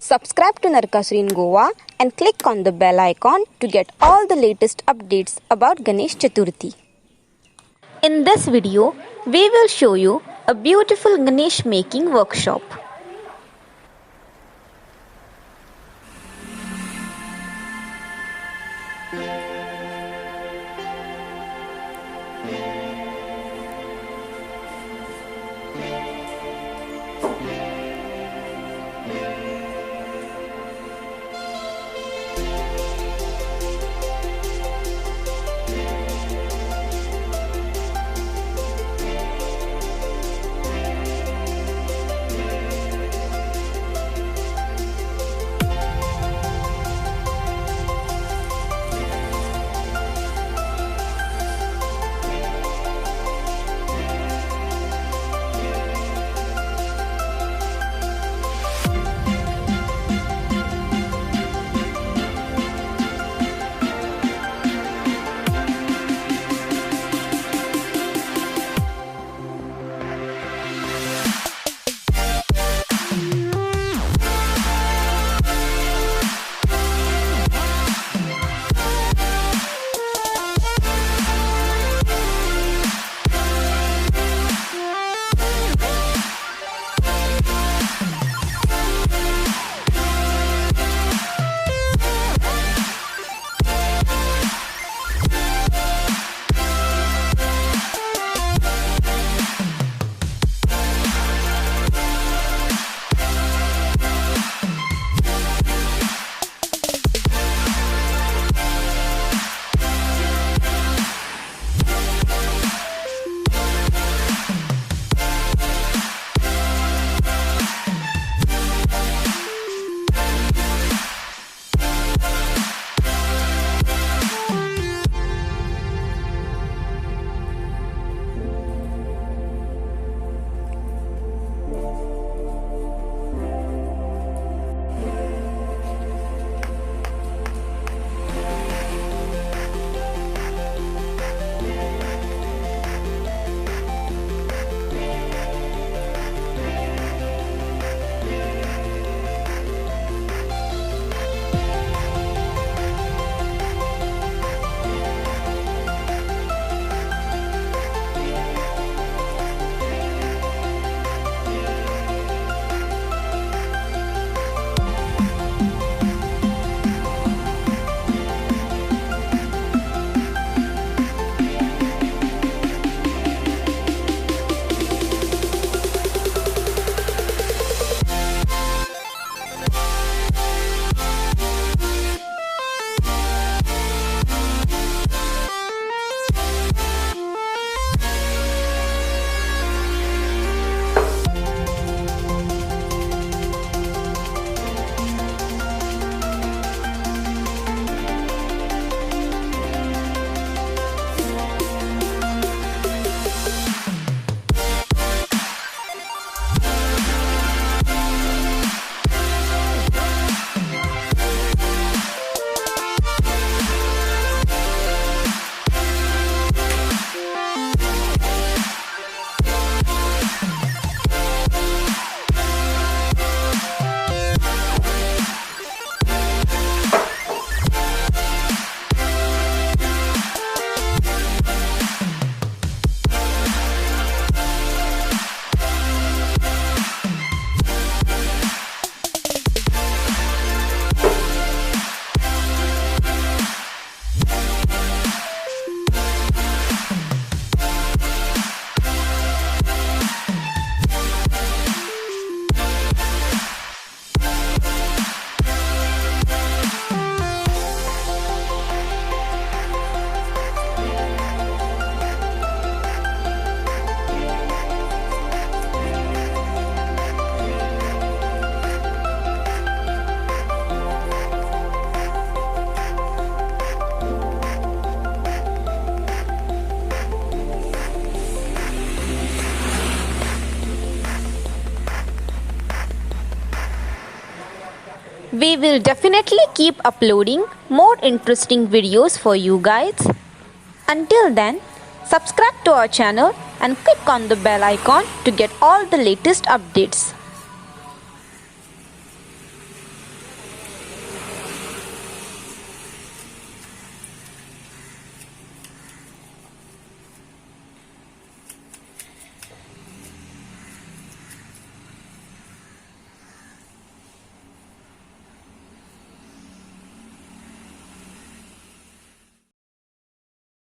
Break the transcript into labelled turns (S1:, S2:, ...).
S1: Subscribe to Narkasur in Goa and click on the bell icon to get all the latest updates about Ganesh Chaturthi. In this video, we will show you a beautiful Ganesh making workshop. We will definitely keep uploading more interesting videos for you guys. Until then, subscribe to our channel and click on the bell icon to get all the latest updates.